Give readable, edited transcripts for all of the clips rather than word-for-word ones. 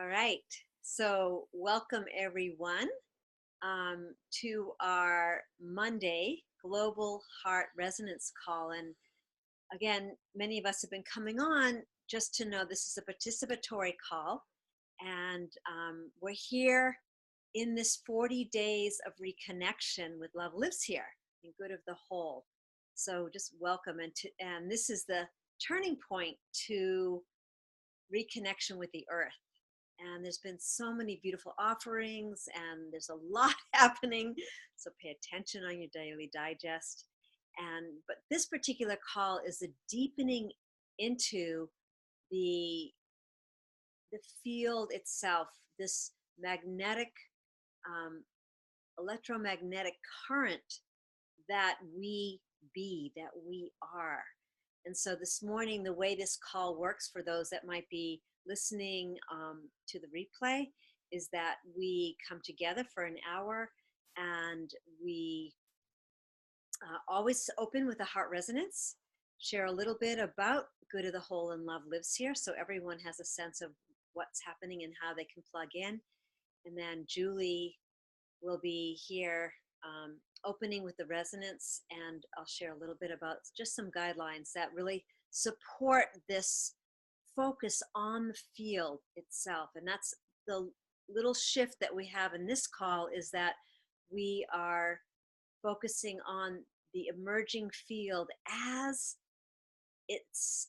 All right. So, welcome everyone to our Monday Global Heart Resonance Call. And again, many of us have been coming on just to know this is a participatory call. And we're here in this 40 days of reconnection with Love Lives Here and Good of the Whole. So, just welcome. And this is the turning point to reconnection with the earth. And there's been so many beautiful offerings and there's a lot happening. So pay attention on your daily digest. But this particular call is a deepening into the field itself, this magnetic, electromagnetic current that we be, that we are. And so this morning, the way this call works for those that might be listening to the replay is that we come together for an hour and we always open with a heart resonance, share a little bit about Good of the Whole and Love Lives Here, so everyone has a sense of what's happening and how they can plug in. And then Julie will be here opening with the resonance, and I'll share a little bit about just some guidelines that really support this focus on the field itself. And that's the little shift that we have in this call, is that we are focusing on the emerging field as it's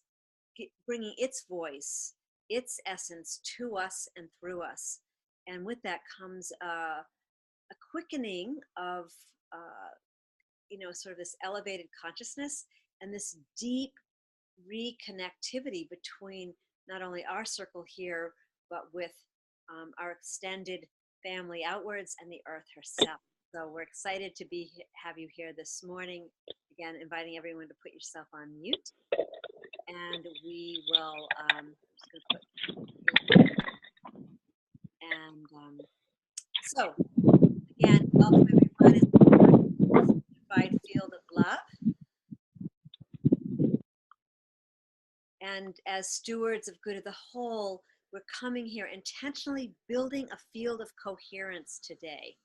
bringing its voice, its essence to us and through us. And with that comes a quickening of sort of this elevated consciousness and this deep reconnectivity between not only our circle here, but with our extended family outwards and the earth herself. So we're excited to have you here this morning. Again, inviting everyone to put yourself on mute. And we will, so again, welcome everyone. It's a unified field of love. And as stewards of Good of the Whole, we're coming here intentionally building a field of coherence today.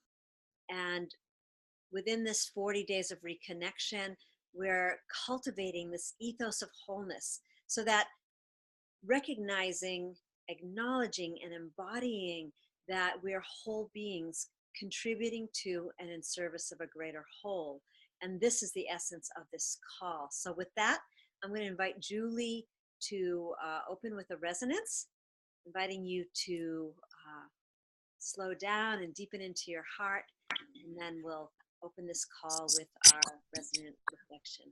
And within this 40 days of reconnection, we're cultivating this ethos of wholeness, so that recognizing, acknowledging, and embodying that we're whole beings contributing to and in service of a greater whole. And this is the essence of this call. So with that, I'm going to invite Julie to open with a resonance, inviting you to slow down and deepen into your heart, and then we'll open this call with our resonant reflection.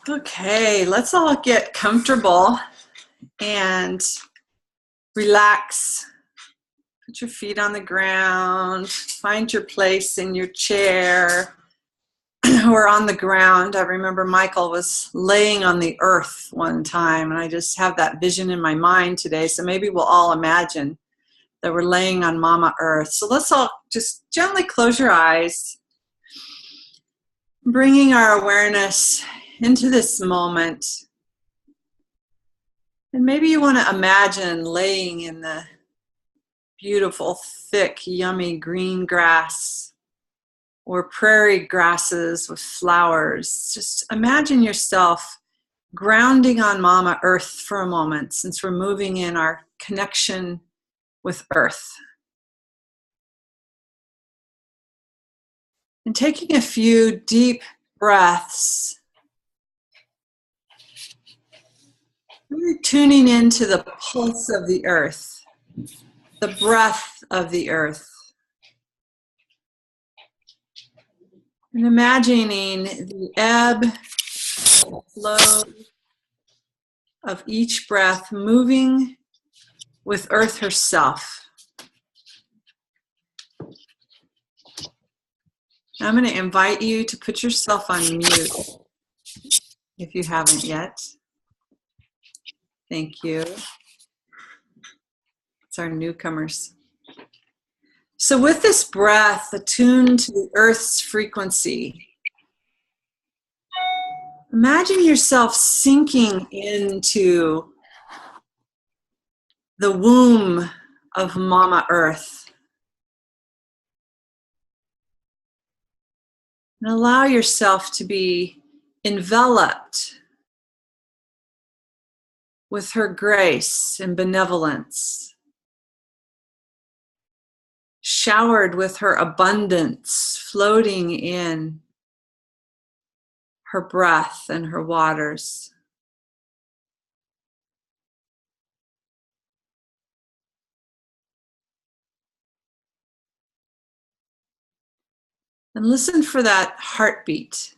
Okay, let's all get comfortable and relax. Put your feet on the ground, find your place in your chair or on the ground. I remember Michael was laying on the earth one time, and I just have that vision in my mind today. So maybe we'll all imagine that we're laying on Mama Earth. So let's all just gently close your eyes, bringing our awareness into this moment. And maybe you want to imagine laying in the beautiful, thick, yummy green grass or prairie grasses with flowers. Just imagine yourself grounding on Mama Earth for a moment, since we're moving in our connection with Earth. And taking a few deep breaths, really tuning into the pulse of the earth, the breath of the earth. And imagining the ebb, flow of each breath moving with Earth herself. I'm going to invite you to put yourself on mute if you haven't yet. Thank you. It's our newcomers. So with this breath attuned to the Earth's frequency, imagine yourself sinking into the womb of Mama Earth. And allow yourself to be enveloped with her grace and benevolence, showered with her abundance, floating in her breath and her waters. And listen for that heartbeat.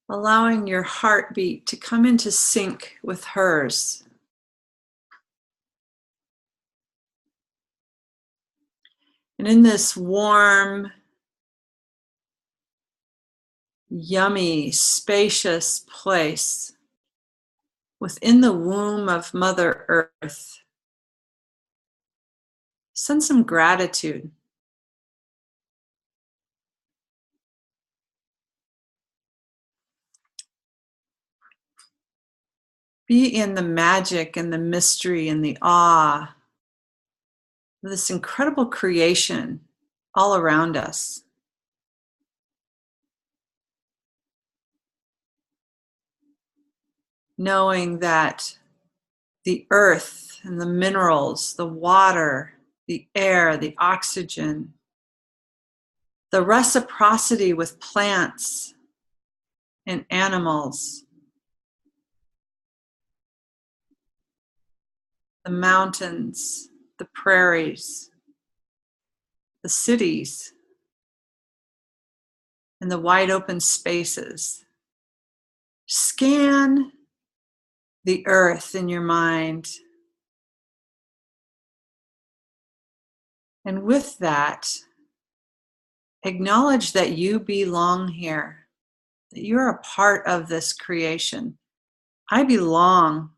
Allowing your heartbeat to come into sync with hers. And in this warm, yummy, spacious place within the womb of Mother Earth, send some gratitude. Be in the magic and the mystery and the awe of this incredible creation all around us. Knowing that the earth and the minerals, the water, the air, the oxygen, the reciprocity with plants and animals, the mountains, the prairies, the cities, and the wide open spaces. Scan the earth in your mind. And with that, acknowledge that you belong here, that you're a part of this creation. I belong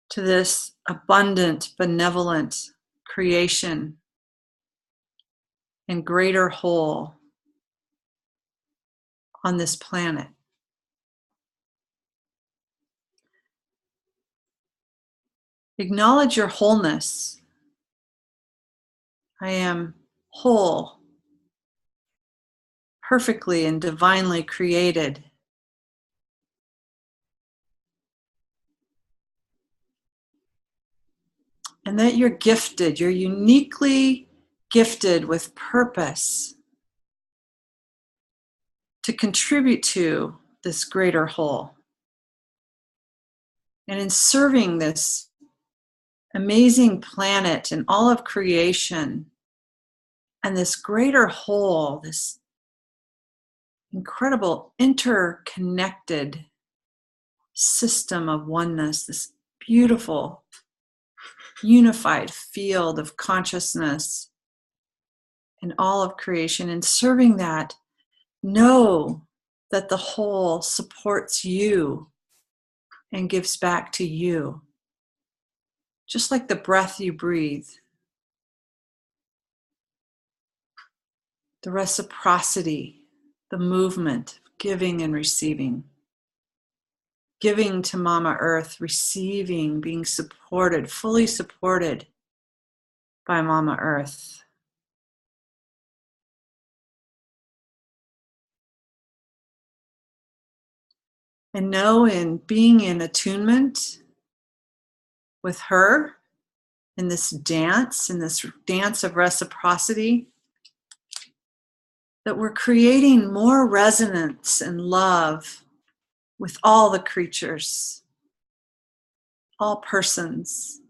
to this abundant, benevolent creation and greater whole on this planet. Acknowledge your wholeness. I am whole, perfectly and divinely created. And that you're gifted, you're uniquely gifted with purpose to contribute to this greater whole. And in serving this amazing planet and all of creation and this greater whole, this incredible interconnected system of oneness, this beautiful unified field of consciousness in all of creation, and serving that, know that the whole supports you and gives back to you, just like the breath you breathe. The reciprocity, the movement of giving and receiving. Giving to Mama Earth, receiving, being supported, fully supported by Mama Earth. And know in being in attunement with her, in this dance of reciprocity, that we're creating more resonance and love with all the creatures, all persons,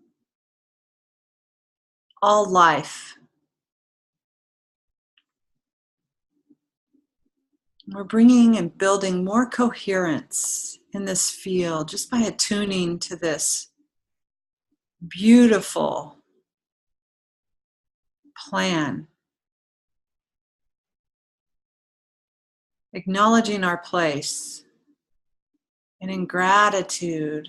all life. We're bringing and building more coherence in this field just by attuning to this beautiful plan. Acknowledging our place and in gratitude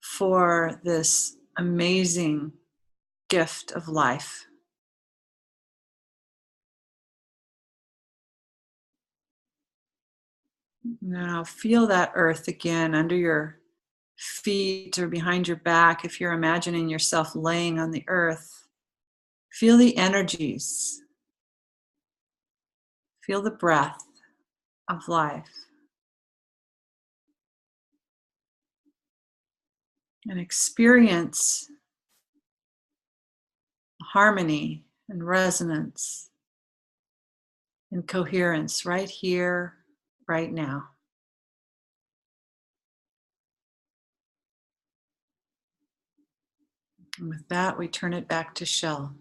for this amazing gift of life. Now feel that earth again under your feet or behind your back if you're imagining yourself laying on the earth. Feel the energies. Feel the breath of life. And experience harmony and resonance and coherence right here, right now. And with that, we turn it back to Shell.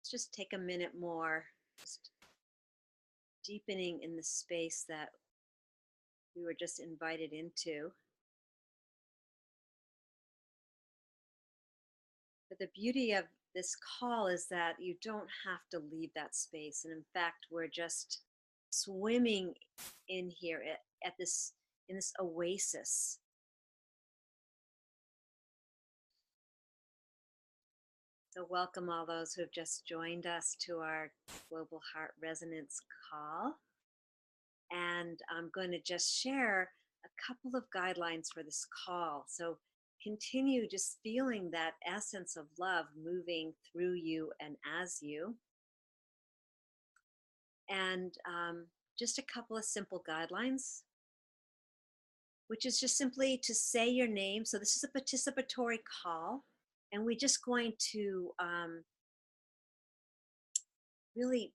Let's just take a minute more, just deepening in the space that we were just invited into. But the beauty of this call is that you don't have to leave that space. And in fact, we're just swimming in here at this in this oasis. So welcome all those who have just joined us to our Global Heart Resonance call. And I'm going to just share a couple of guidelines for this call. So continue just feeling that essence of love moving through you and as you. And just a couple of simple guidelines, which is just simply to say your name. So this is a participatory call, and we're just going to really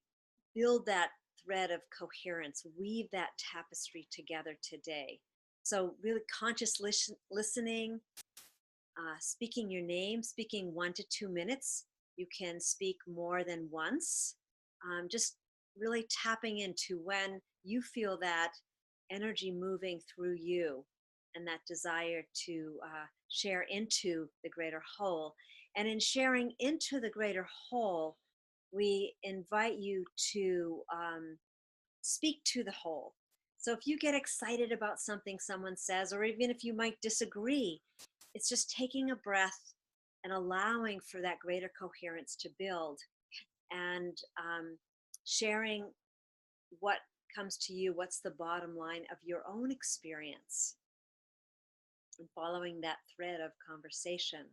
build that thread of coherence, weave that tapestry together today. So really conscious listening, speaking your name, speaking 1 to 2 minutes. You can speak more than once. Just really tapping into when you feel that energy moving through you and that desire to share into the greater whole. And in sharing into the greater whole, we invite you to speak to the whole. So if you get excited about something someone says, or even if you might disagree, it's just taking a breath and allowing for that greater coherence to build, and sharing what comes to you, what's the bottom line of your own experience, and following that thread of conversation.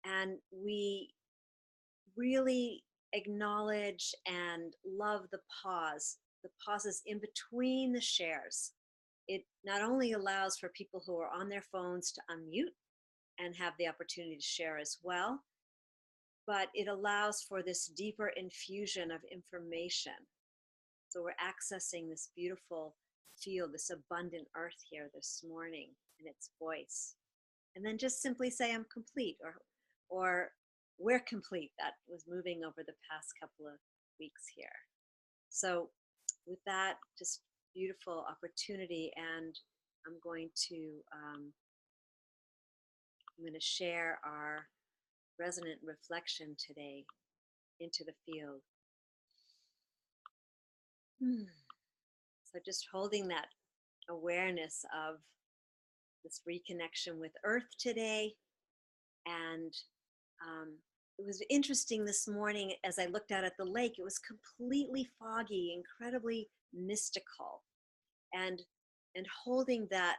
And we really acknowledge and love the pauses in between the shares. It not only allows for people who are on their phones to unmute and have the opportunity to share as well, but it allows for this deeper infusion of information. So we're accessing this beautiful field, this abundant earth here this morning in its voice. And then just simply say, I'm complete, or we're complete. That was moving over the past couple of weeks here. So with that, just beautiful opportunity. And I'm going to share our resonant reflection today into the field. So just holding that awareness of this reconnection with Earth today. And it was interesting this morning as I looked out at the lake, it was completely foggy, incredibly mystical. And holding that,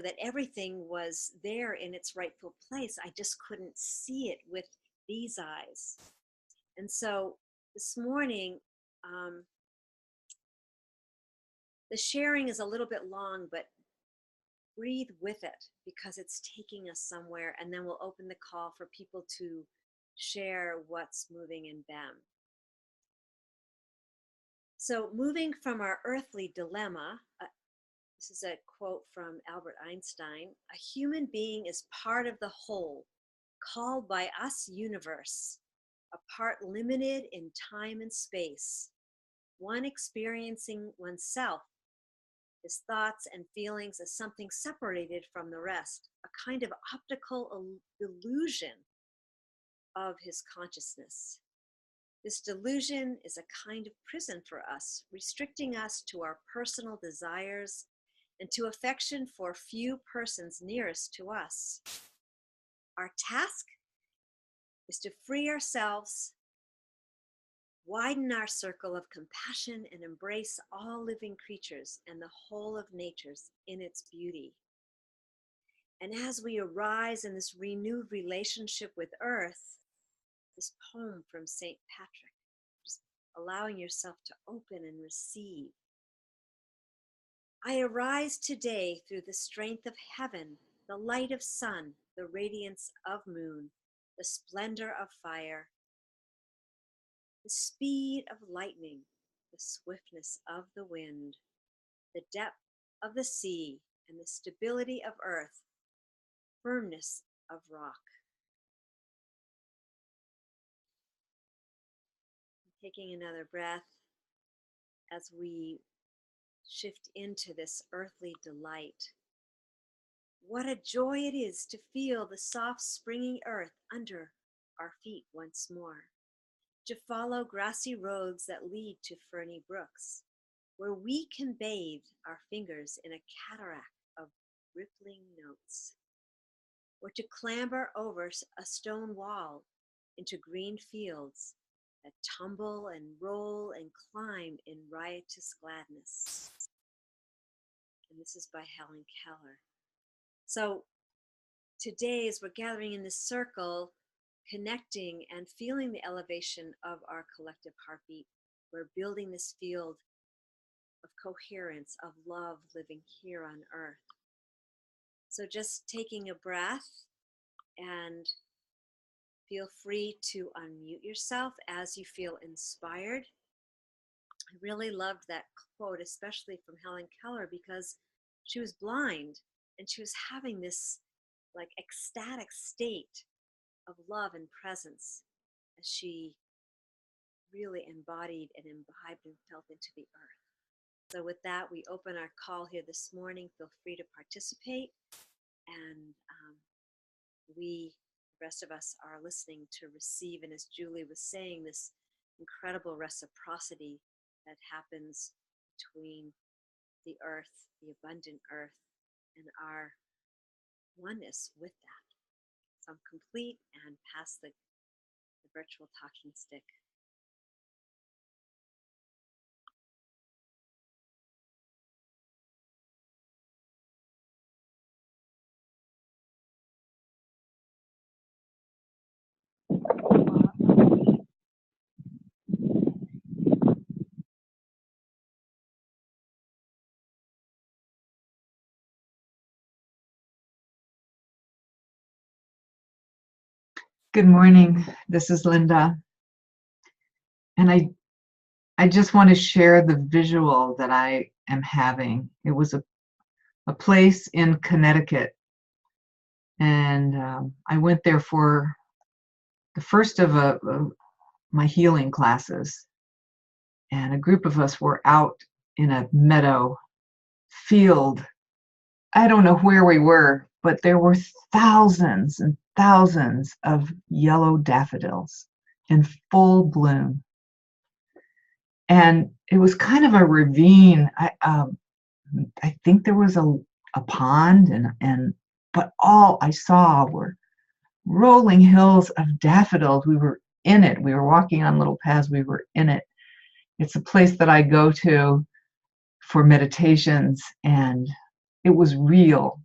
that everything was there in its rightful place. I just couldn't see it with these eyes. And so this morning, the sharing is a little bit long, but breathe with it because it's taking us somewhere, and then we'll open the call for people to share what's moving in them. So moving from our earthly dilemma, this is a quote from Albert Einstein, a human being is part of the whole, called by us universe, a part limited in time and space, one experiencing oneself his thoughts and feelings as something separated from the rest, a kind of optical illusion of his consciousness. This delusion is a kind of prison for us, restricting us to our personal desires and to affection for few persons nearest to us. Our task is to free ourselves, widen our circle of compassion, and embrace all living creatures and the whole of nature in its beauty. And as we arise in this renewed relationship with Earth, this poem from St. Patrick, just allowing yourself to open and receive. I arise today through the strength of heaven, the light of sun, the radiance of moon, the splendor of fire, the speed of lightning, the swiftness of the wind, the depth of the sea, and the stability of earth, firmness of rock. Taking another breath as we shift into this earthly delight. What a joy it is to feel the soft springy earth under our feet once more, to follow grassy roads that lead to ferny brooks, where we can bathe our fingers in a cataract of rippling notes, or to clamber over a stone wall into green fields that tumble and roll and climb in riotous gladness. And this is by Helen Keller. So today, as we're gathering in this circle, connecting and feeling the elevation of our collective heartbeat, we're building this field of coherence, of love living here on earth. So just taking a breath, and feel free to unmute yourself as you feel inspired. I really loved that quote, especially from Helen Keller, because she was blind and she was having this like ecstatic state of love and presence as she really embodied and imbibed and felt into the earth. So with that, we open our call here this morning. Feel free to participate, and the rest of us are listening to receive. And as Julie was saying, this incredible reciprocity that happens between the earth, the abundant earth, and our oneness with that. So I'm complete and pass the virtual talking stick. Good morning. This is Linda. And I just want to share the visual that I am having. It was a place in Connecticut. And I went there for the first of my healing classes. And a group of us were out in a meadow field. I don't know where we were, but there were thousands and thousands of yellow daffodils in full bloom. And it was kind of a ravine. I think there was a pond, but all I saw were rolling hills of daffodils. We were in it. We were walking on little paths. We were in it. It's a place that I go to for meditations, and it was real.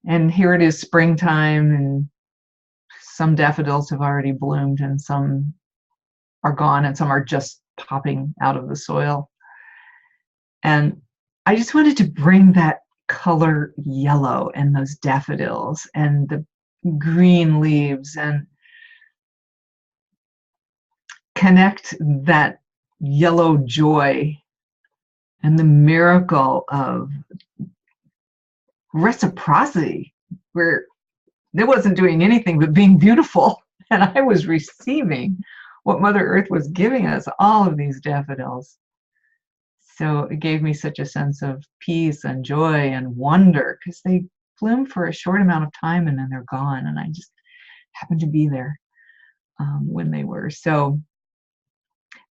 And here it is springtime, and some daffodils have already bloomed, and some are gone, and some are just popping out of the soil. And I just wanted to bring that color yellow and those daffodils and the green leaves and connect that yellow joy and the miracle of reciprocity, where it wasn't doing anything but being beautiful, and I was receiving what Mother Earth was giving us, all of these daffodils. So it gave me such a sense of peace and joy and wonder, because they bloom for a short amount of time and then they're gone. And I just happened to be there when they were. So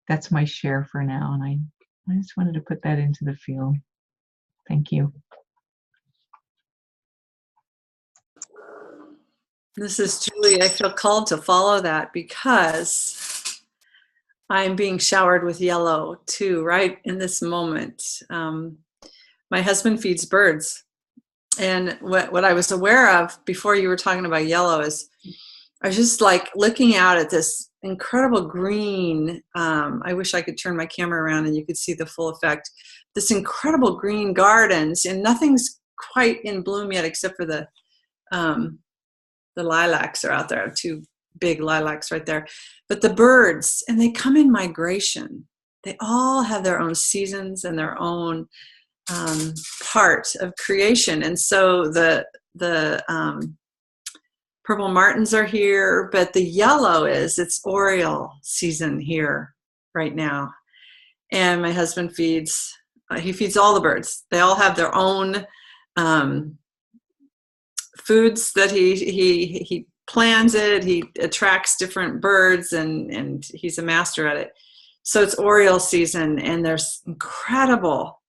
that's my share for now. And I just wanted to put that into the field. Thank you. This is Julie. I feel called to follow that because I'm being showered with yellow too, right in this moment. My husband feeds birds. And what I was aware of before you were talking about yellow is I was just like looking out at this incredible green. I wish I could turn my camera around and you could see the full effect. This incredible green gardens, and nothing's quite in bloom yet except for the lilacs are out there, 2 big lilacs right there. But the birds, and they come in migration. They all have their own seasons and their own part of creation. And so the purple martins are here, but the yellow it's oriole season here right now. And my husband feeds all the birds. They all have their own foods that he plans it. He attracts different birds, and he's a master at it. So it's oriole season, and there's incredible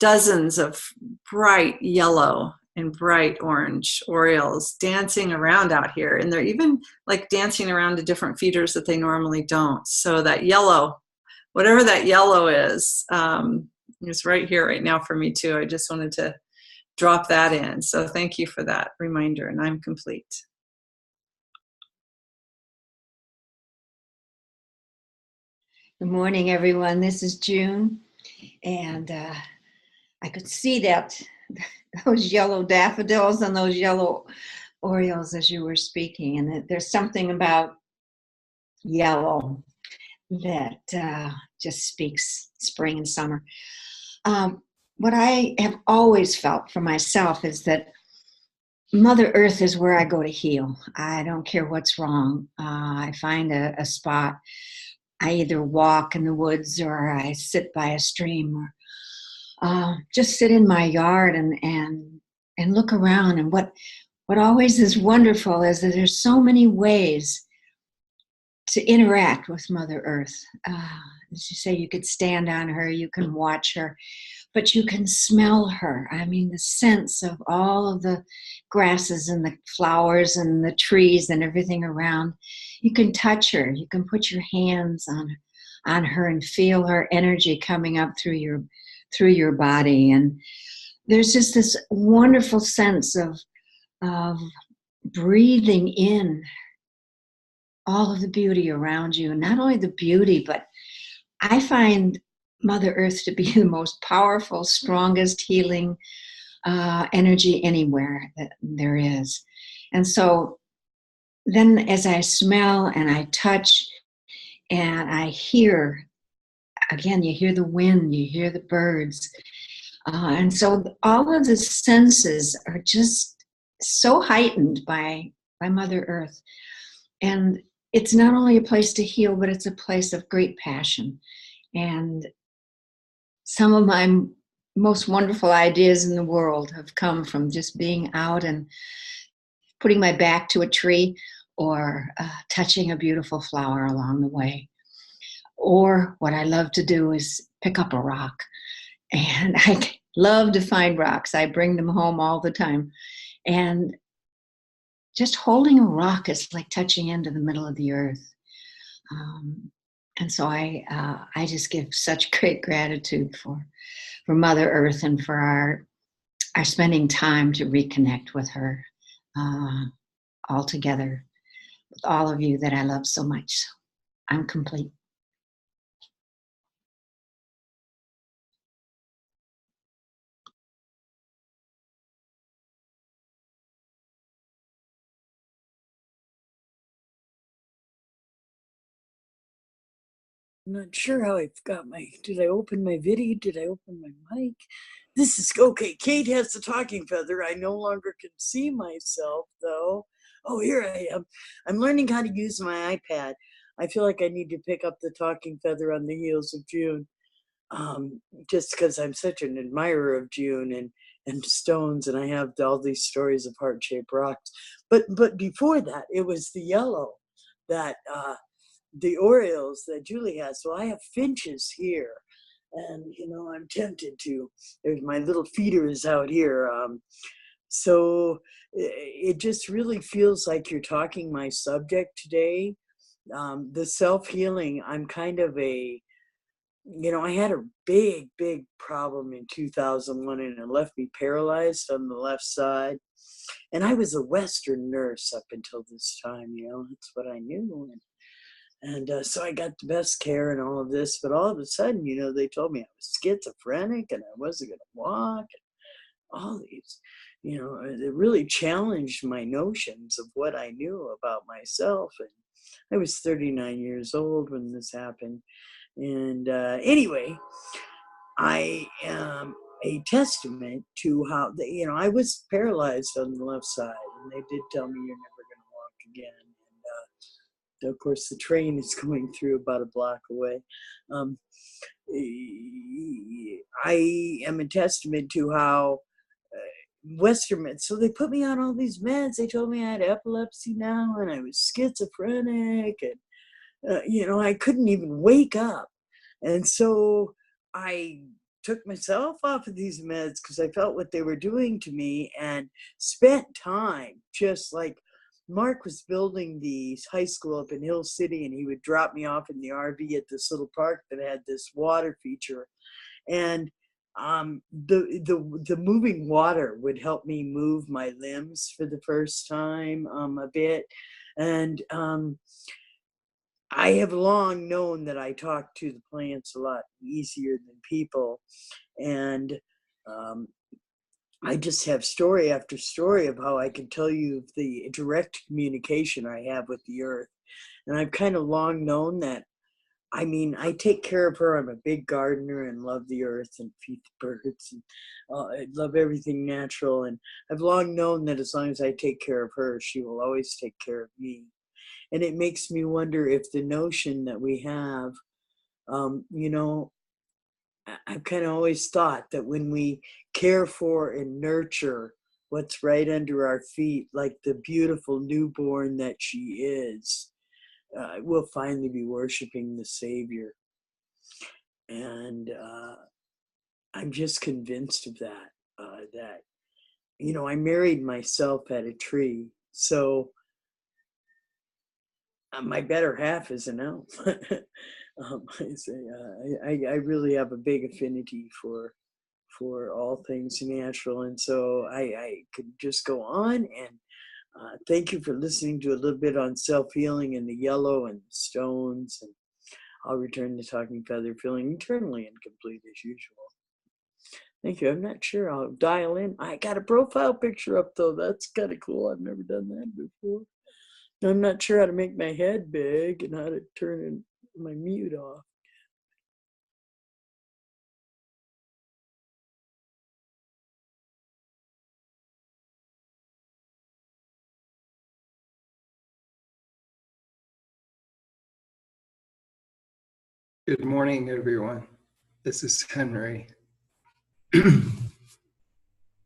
dozens of bright yellow and bright orange orioles dancing around out here. And they're even like dancing around to different feeders that they normally don't. So that yellow, whatever that yellow is right here right now for me too. I just wanted to drop that in. So thank you for that reminder, and I'm complete. Good morning, everyone. This is June, and I could see that those yellow daffodils and those yellow orioles as you were speaking, and that there's something about yellow that just speaks spring and summer. What I have always felt for myself is that Mother Earth is where I go to heal. I don't care what's wrong. I find a spot. I either walk in the woods or I sit by a stream, or just sit in my yard and look around. And what always is wonderful is that there's so many ways to interact with Mother Earth. As you say, you could stand on her, you can watch her, but you can smell her. I mean, the sense of all of the grasses and the flowers and the trees and everything around. You can touch her. You can put your hands on her and feel her energy coming up through your body. And there's just this wonderful sense of breathing in all of the beauty around you. And not only the beauty, but I find Mother Earth to be the most powerful, strongest healing energy anywhere that there is. And so then as I smell and I touch and I hear, again, you hear the wind, you hear the birds. And so all of the senses are just so heightened by Mother Earth. And it's not only a place to heal, but it's a place of great passion. And some of my most wonderful ideas in the world have come from just being out and putting my back to a tree or touching a beautiful flower along the way. Or what I love to do is pick up a rock. And I love to find rocks. I bring them home all the time. And just holding a rock is like touching into the middle of the earth. And so I just give such great gratitude for Mother Earth and for our spending time to reconnect with her all together with all of you that I love so much. So I'm complete. I'm not sure how I've got did I open my video? Did I open my mic? This is, okay, Kate has the talking feather. I no longer can see myself though. Oh, here I am. I'm learning how to use my iPad. I feel like I need to pick up the talking feather on the heels of June. just because I'm such an admirer of June and stones, and I have all these stories of heart-shaped rocks. But before that, it was the yellow that the orioles that Julie has. So I have finches here, and I'm tempted to. There's my little feeders out here. So it just really feels like you're talking my subject today. The self-healing. I'm kind of I had a big problem in 2001, and it left me paralyzed on the left side. And I was a Western nurse up until this time, that's what I knew. And so I got the best care and all of this, but all of a sudden, they told me I was schizophrenic and I wasn't going to walk. And all these, it really challenged my notions of what I knew about myself. And I was 39 years old when this happened. And anyway, I am a testament to how, I was paralyzed on the left side, and they did tell me you're never going to walk again. And of course, the train is going through about a block away. I am a testament to how Western meds. So they put me on all these meds. They told me I had epilepsy now, and I was schizophrenic, and I couldn't even wake up. And so I took myself off of these meds because I felt what they were doing to me, and spent time just like Mark was building the high school up in Hill City, and he would drop me off in the RV at this little park that had this water feature. And the moving water would help me move my limbs for the first time a bit. And I have long known that I talk to the plants a lot easier than people. And I just have story after story of how I can tell you the direct communication I have with the earth. And I've kind of long known that, I take care of her. I'm a big gardener and love the earth and feed the birds. And I love everything natural. And I've long known that as long as I take care of her, she will always take care of me. And it makes me wonder if the notion that we have, I've kind of always thought that when we care for and nurture what's right under our feet, like the beautiful newborn that she is, we'll finally be worshiping the Savior. And I'm just convinced of that, I married myself at a tree. So my better half is an elf. I really have a big affinity for all things natural, and so I could just go on. And thank you for listening to a little bit on self-healing and the yellow and the stones. And I'll return to Talking Feather, feeling eternally incomplete as usual. Thank you. I'm not sure. I'll dial in. I got a profile picture up though. That's kind of cool. I've never done that before. I'm not sure how to make my head big and how to turn my mute off. Good morning, everyone. This is Henry.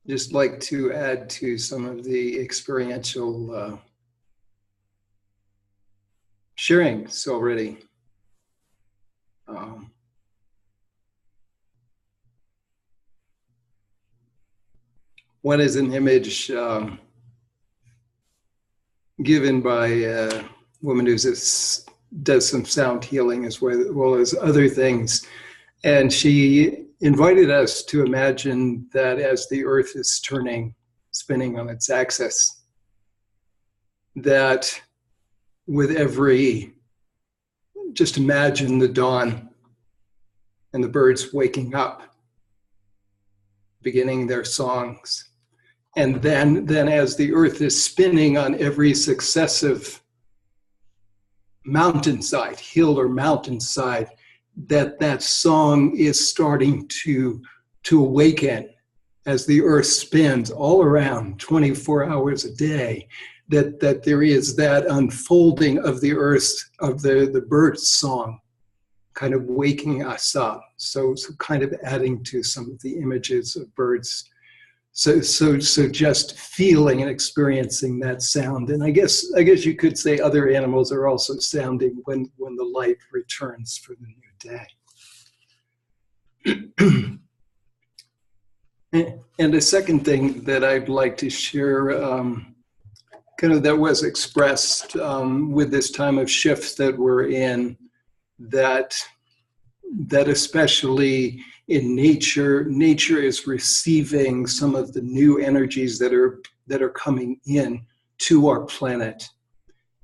Just like to add to some of the experiential sharings already. One is an image given by a woman who does some sound healing as well as other things. And she invited us to imagine that as the earth is spinning on its axis, that with just imagine the dawn and the birds waking up, beginning their songs. And then as the earth is spinning on every successive mountainside, hill or mountainside, that song is starting to awaken as the earth spins all around 24 hours a day, that there is that unfolding of the earth, of the bird's song kind of waking us up. So kind of adding to some of the images of birds. So just feeling and experiencing that sound. And I guess you could say other animals are also sounding when the light returns for the new day. And a second thing that I'd like to share, kind of that was expressed with this time of shift that we're in, that especially in nature is receiving some of the new energies that are coming in to our planet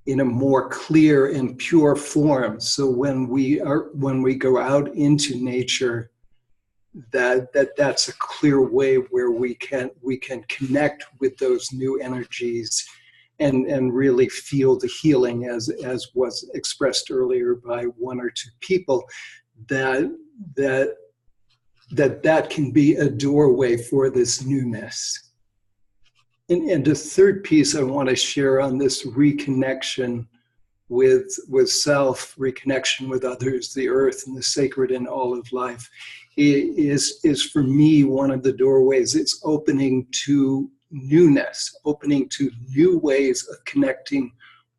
in a more clear and pure form. So when we go out into nature, that's a clear way where we can connect with those new energies and really feel the healing, as was expressed earlier by one or two people, that can be a doorway for this newness. And the third piece I want to share on this reconnection with self, reconnection with others, the earth and the sacred in all of life, is for me one of the doorways. It's opening to newness, opening to new ways of connecting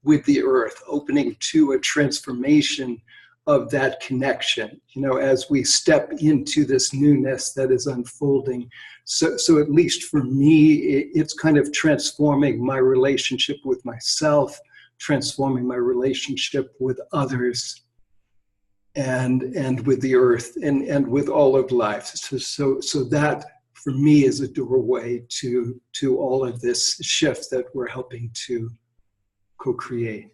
with the earth, opening to a transformation of that connection, as we step into this newness that is unfolding. So at least for me, it's kind of transforming my relationship with myself, transforming my relationship with others, and with the earth, and with all of life. So that for me is a doorway to all of this shift that we're helping to co-create.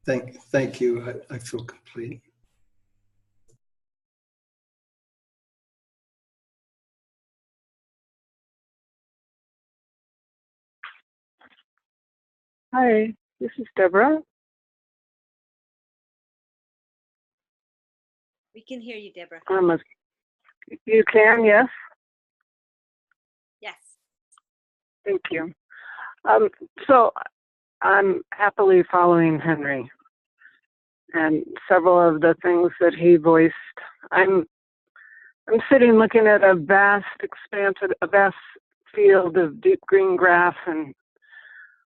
Thank you. I feel complete. Hi, this is Deborah. We can hear you, Deborah. You can, yes? Yes. Thank you. So I'm happily following Henry, and several of the things that he voiced. I'm sitting looking at a vast expanse, a vast field of deep green grass and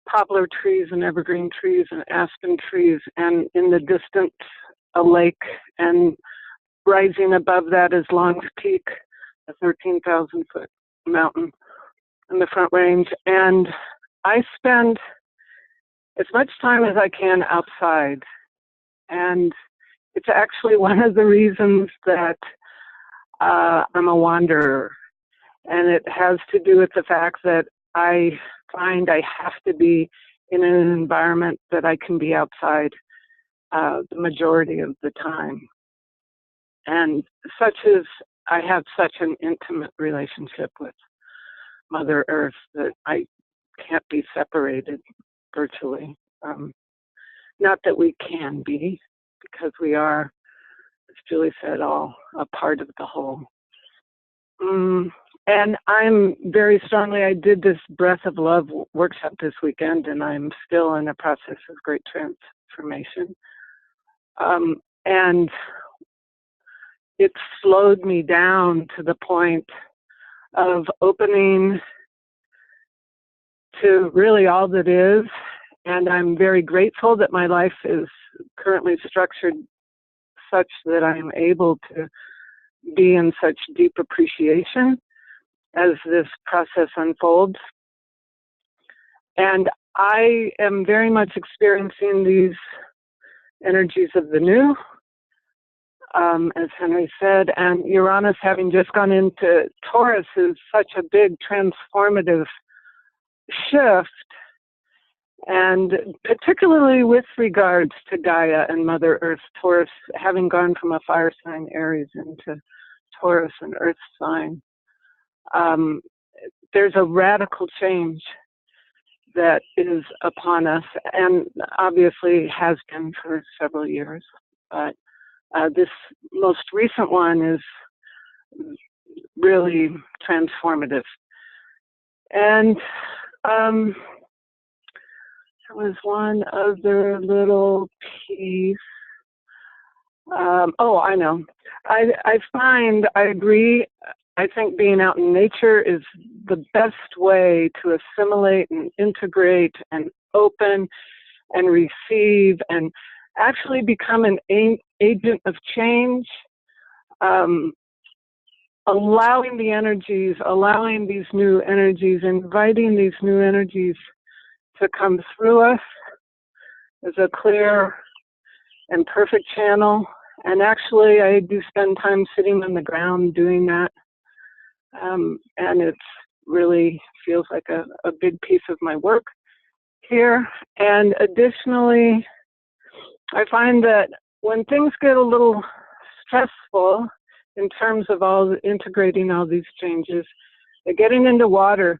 poplar trees and evergreen trees and aspen trees, and in the distance a lake, and rising above that is Long's Peak, a 13,000-foot mountain in the Front Range. And I spend as much time as I can outside, and it's actually one of the reasons that I'm a wanderer. And it has to do with the fact that I find I have to be in an environment that I can be outside the majority of the time. And I have such an intimate relationship with Mother Earth that I can't be separated virtually. Not that we can be, because we are, as Julie said, all a part of the whole. And I'm very strongly, I did this Breath of Love workshop this weekend, and I'm still in a process of great transformation. And it slowed me down to the point of opening to really all that is. And I'm very grateful that my life is currently structured such that I'm able to be in such deep appreciation as this process unfolds. And I am very much experiencing these energies of the new, as Henry said, and Uranus having just gone into Taurus is such a big transformative shift, and particularly with regards to Gaia and Mother Earth. Taurus having gone from a fire sign, Aries, into Taurus, an earth sign. There's a radical change that is upon us, and obviously has been for several years. But this most recent one is really transformative. And there was one other little piece. Oh, I know. I agree. I think being out in nature is the best way to assimilate and integrate and open and receive and actually become an agent of change. Allowing the energies, allowing these new energies, inviting these new energies to come through us is a clear and perfect channel. And actually, I do spend time sitting on the ground doing that. And it really feels like a big piece of my work here. And additionally, I find that when things get a little stressful in terms of integrating all these changes, getting into water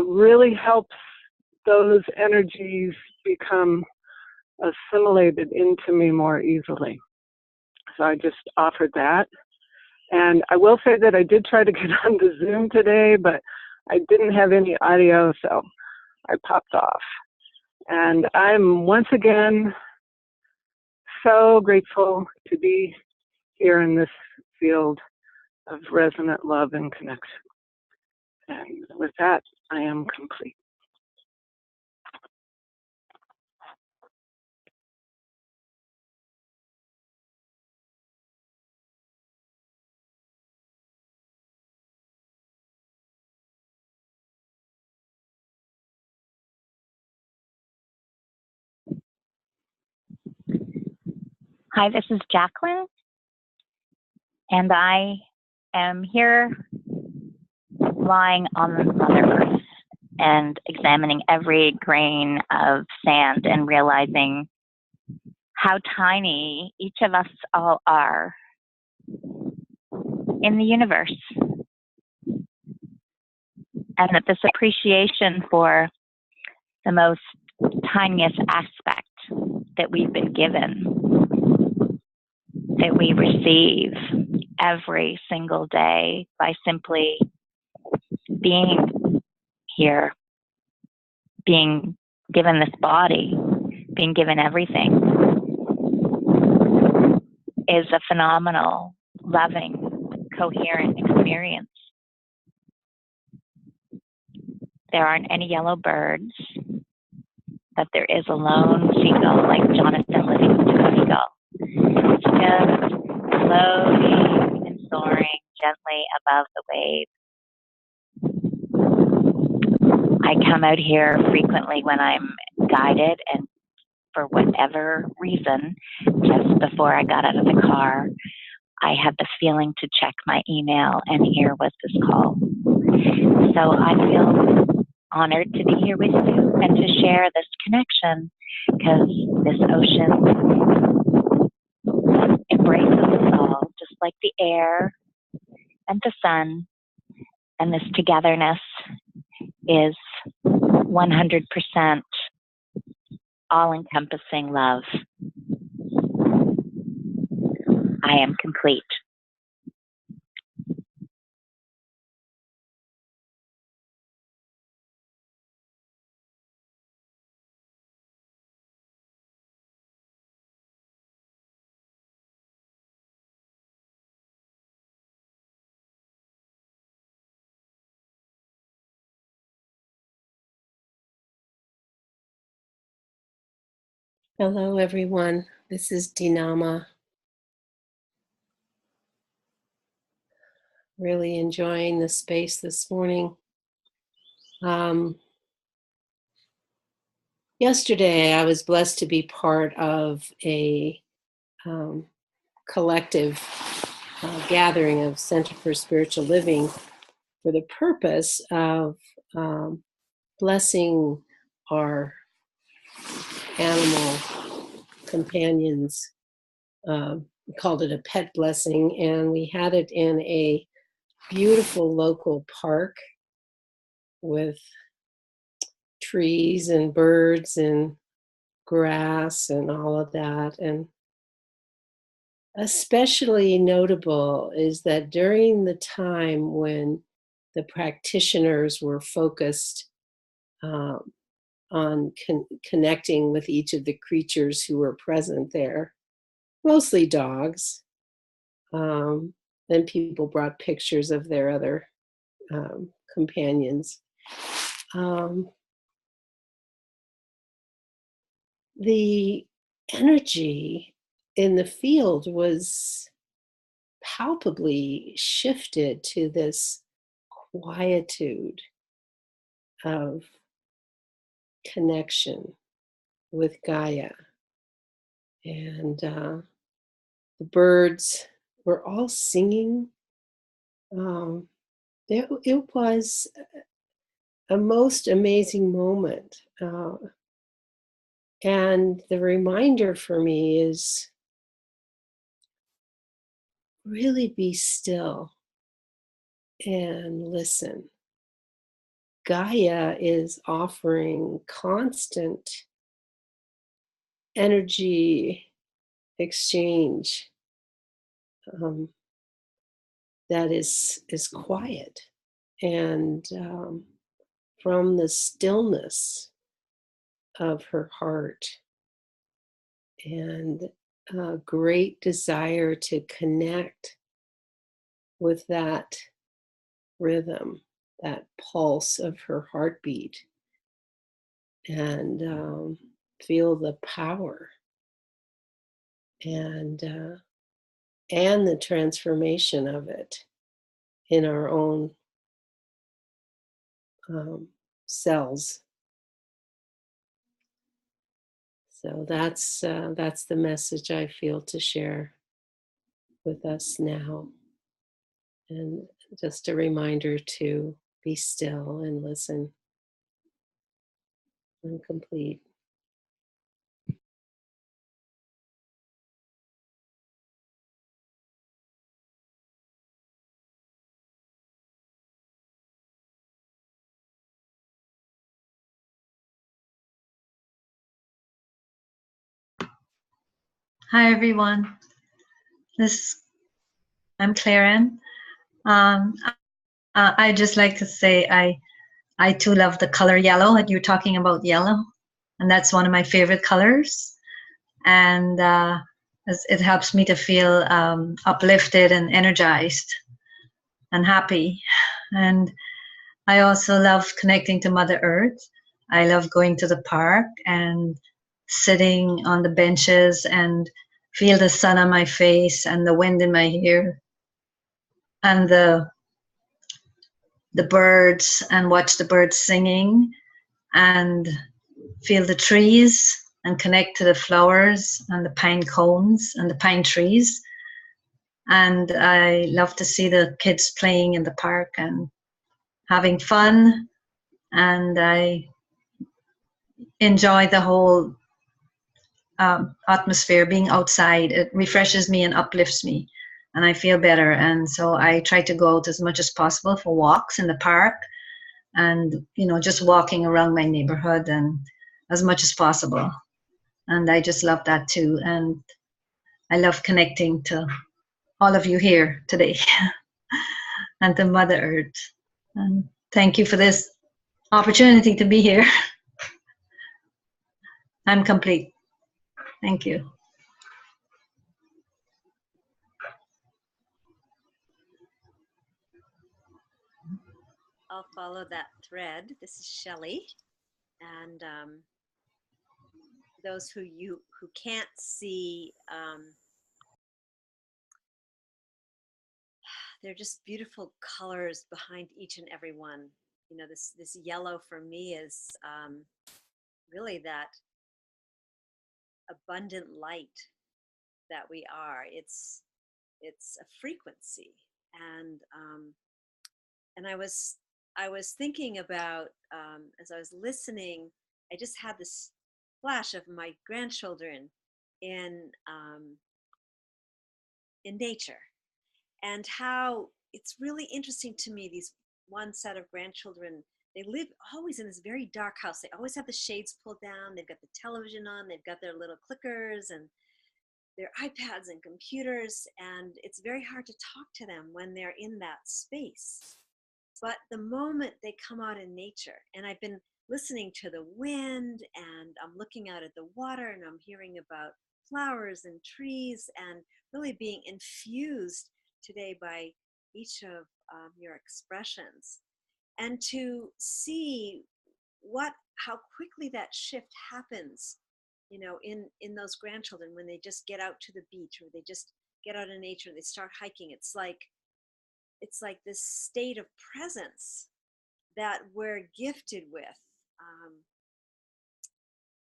really helps those energies become assimilated into me more easily. So I just offered that. And I will say that I did try to get on the Zoom today, but I didn't have any audio, so I popped off. And I'm once again so grateful to be here in this field of resonant love and connection. And with that, I am complete. Hi, this is Jacqueline, and I am here lying on Mother Earth and examining every grain of sand and realizing how tiny each of us all are in the universe. And that this appreciation for the most tiniest aspect that we've been given, that we receive every single day by simply being here, being given this body, being given everything, is a phenomenal, loving, coherent experience. There aren't any yellow birds, but there is a lone seagull, like Jonathan Livingston's seagull. It's just floating and soaring gently above the waves. I come out here frequently when I'm guided, and for whatever reason, just before I got out of the car, I had the feeling to check my email, and here was this call. So I feel honored to be here with you and to share this connection, because this ocean embraces us all, just like the air and the sun, and this togetherness is 100% all-encompassing love. I am complete. Hello, everyone. This is Dinama. Really enjoying the space this morning. Yesterday, I was blessed to be part of a collective gathering of Center for Spiritual Living for the purpose of blessing our animal companions. We called it a pet blessing, and we had it in a beautiful local park with trees and birds and grass and all of that. And especially notable is that during the time when the practitioners were focused on connecting with each of the creatures who were present there, mostly dogs. Then people brought pictures of their other companions. The energy in the field was palpably shifted to this quietude of connection with Gaia. And the birds were all singing. It was a most amazing moment. And the reminder for me is really be still and listen. Gaia is offering constant energy exchange that is quiet, and from the stillness of her heart and a great desire to connect with that rhythm, that pulse of her heartbeat, and feel the power and the transformation of it in our own cells. So that's the message I feel to share with us now. And just a reminder to be still and listen. I'm complete. Hi everyone. I'm Claren. I just like to say I too love the color yellow. And you're talking about yellow, and that's one of my favorite colors. And it helps me to feel uplifted and energized and happy. And I also love connecting to Mother Earth. I love going to the park and sitting on the benches and feel the sun on my face and the wind in my hair and the birds, and watch the birds singing and feel the trees and connect to the flowers and the pine cones and the pine trees. And I love to see the kids playing in the park and having fun, and I enjoy the whole atmosphere, being outside. It refreshes me and uplifts me, and I feel better. And so I try to go out as much as possible for walks in the park, and just walking around my neighborhood and as much as possible. And I just love that too. And I love connecting to all of you here today and to Mother Earth. And thank you for this opportunity to be here. I'm complete. Thank you. I'll follow that thread. This is Shelley, and those who can't see, they're just beautiful colors behind each and every one. This yellow for me is really that abundant light that we are. It's a frequency, and I was thinking about, as I was listening, I just had this flash of my grandchildren in nature, and how it's really interesting to me. These one set of grandchildren, they live always in this very dark house. They always have the shades pulled down. They've got the television on. They've got their little clickers and their iPads and computers, and it's very hard to talk to them when they're in that space. But the moment they come out in nature, and I've been listening to the wind, and I'm looking out at the water, and I'm hearing about flowers and trees, and really being infused today by each of your expressions, and to see how quickly that shift happens, in those grandchildren when they just get out to the beach, or they just get out in nature, they start hiking. It's like this state of presence that we're gifted with, um,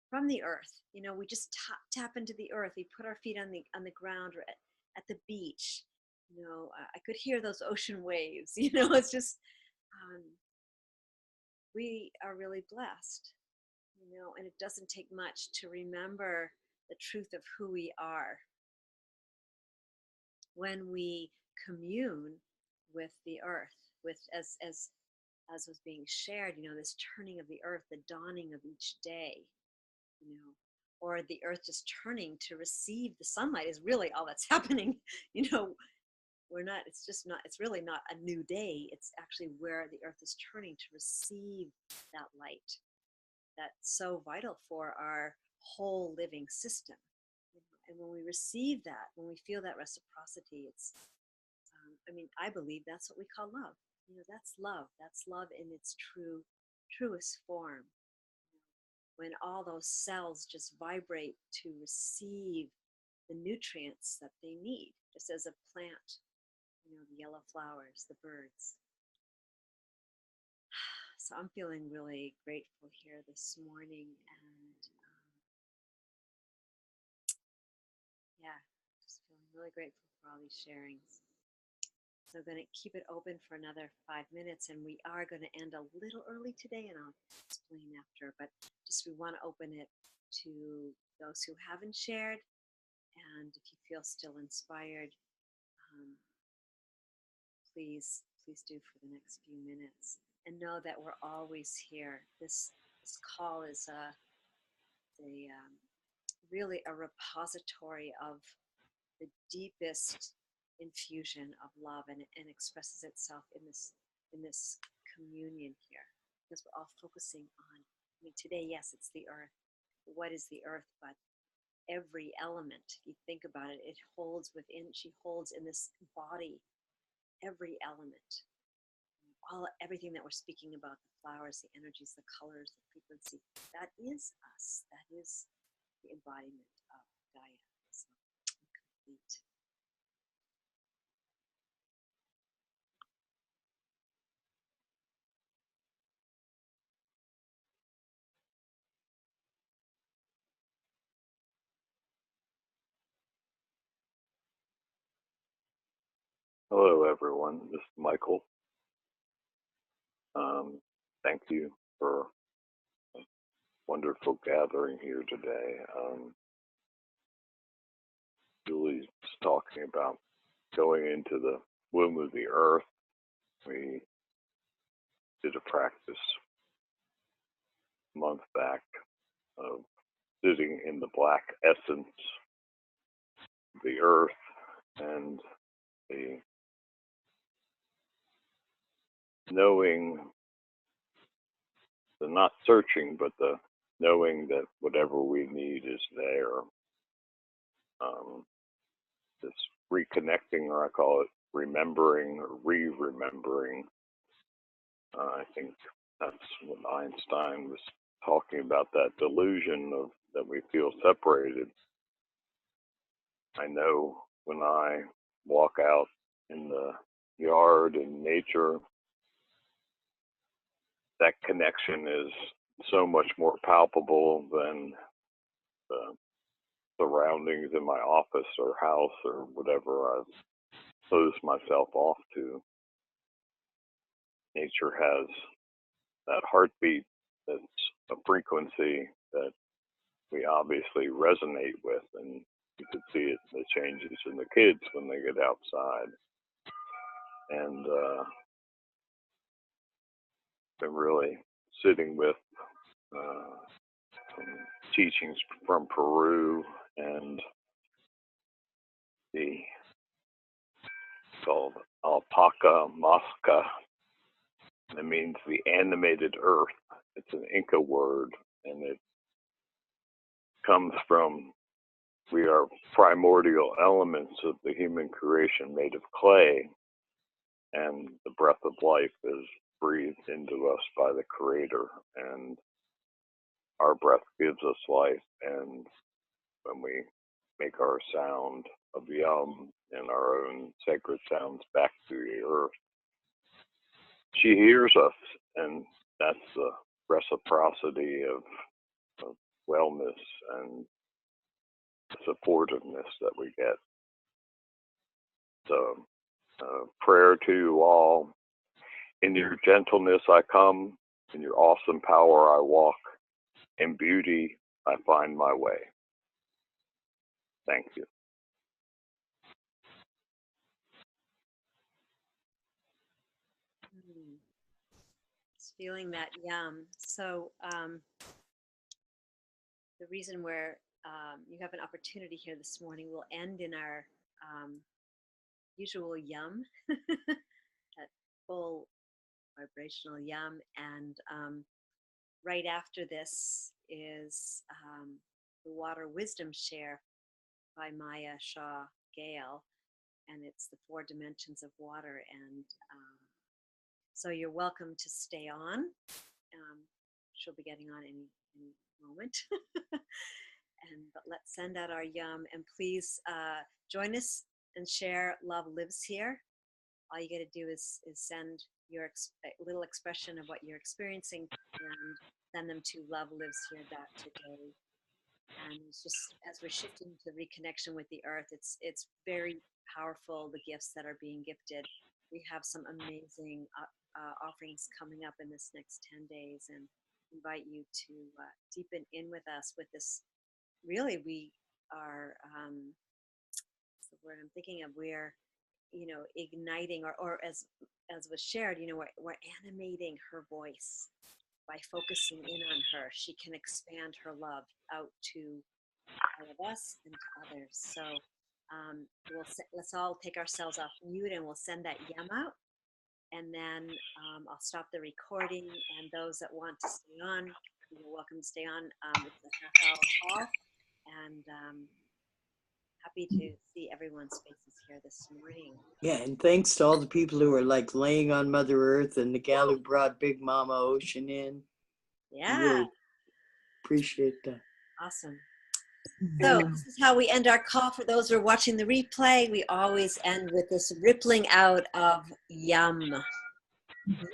from the earth. We just tap into the earth. We put our feet on the ground, or at the beach. I could hear those ocean waves. It's just, we are really blessed. And it doesn't take much to remember the truth of who we are when we commune with the earth, with as was being shared, this turning of the earth, the dawning of each day, you know, or the earth just turning to receive the sunlight is really all that's happening. It's really not a new day. It's actually where the earth is turning to receive that light that's so vital for our whole living system. And when we receive that, when we feel that reciprocity, I believe that's what we call love. That's love. That's love in its truest form. When all those cells just vibrate to receive the nutrients that they need, just as a plant, the yellow flowers, the birds. So I'm feeling really grateful here this morning, and just feeling really grateful for all these sharings. So I'm going to keep it open for another 5 minutes, and we are going to end a little early today, and I'll explain after, but just we want to open it to those who haven't shared, and if you feel still inspired, please do for the next few minutes, and know that we're always here. This call is really a repository of the deepest infusion of love, and expresses itself in this communion here, because we're all focusing on, today, yes, it's the earth. What is the earth but every element? If you think about it, she holds in this body every element, everything that we're speaking about, the flowers, the energies, the colors, the frequency. That is us. That is the embodiment of Gaia. So I'm complete. Hello, everyone. This is Michael. Thank you for a wonderful gathering here today. Julie's talking about going into the womb of the earth. We did a practice a month back of sitting in the black essence of the earth, and the knowing, the not searching, but the knowing that whatever we need is there. This reconnecting, or I call it remembering or re-remembering. I think that's what Einstein was talking about, that delusion of that we feel separated. I know when I walk out in the yard in nature, that connection is so much more palpable than the surroundings in my office or house or whatever I've closed myself off to. Nature has that heartbeat that's a frequency that we obviously resonate with, and you can see it in the changes in the kids when they get outside. And been really sitting with some teachings from Peru, and the called alpaca mosca It means the animated earth. It's an Inca word, and it comes from, we are primordial elements of the human creation made of clay, and the breath of life is breathed into us by the Creator, and our breath gives us life. And when we make our sound of yum and our own sacred sounds back to the earth, she hears us, and that's the reciprocity of wellness and supportiveness that we get. So, prayer to you all. In your gentleness I come, in your awesome power I walk, in beauty I find my way. Thank you. Just feeling that yum. So the reason where you have an opportunity here this morning, we'll end in our usual yum, that full vibrational yum. And right after this is the Water Wisdom Share by Maya Shaw Gale, and it's the 4 dimensions of water. And so you're welcome to stay on. She'll be getting on any moment. But let's send out our yum, and please join us and share Love Lives Here. All you got to do is send your little expression of what you're experiencing and send them to loveliveshere.today. And it's just, as we're shifting to reconnection with the earth, it's very powerful, the gifts that are being gifted. We have some amazing offerings coming up in this next 10 days, and invite you to deepen in with us with this. Really, we are, what's the word I'm thinking of? We're, igniting, or as was shared, we're animating her voice. By focusing in on her, she can expand her love out to all of us and to others. So let's all take ourselves off mute, and we'll send that yum out. And then I'll stop the recording, and those that want to stay on, you're welcome to stay on. It's a half-hour call, and happy to see everyone's faces here this morning. Yeah, and thanks to all the people who are like laying on Mother Earth, and the gal who brought Big Mama Ocean in. Yeah. Really appreciate that. Awesome. So this is how we end our call. For those who are watching the replay, we always end with this rippling out of yum. Yum.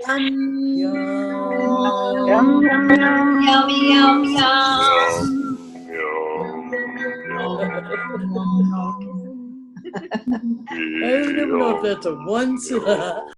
Yum, yum, yum. Yum, yum, yum. Yum, yum, yum. I don't even know if that's a one syllable.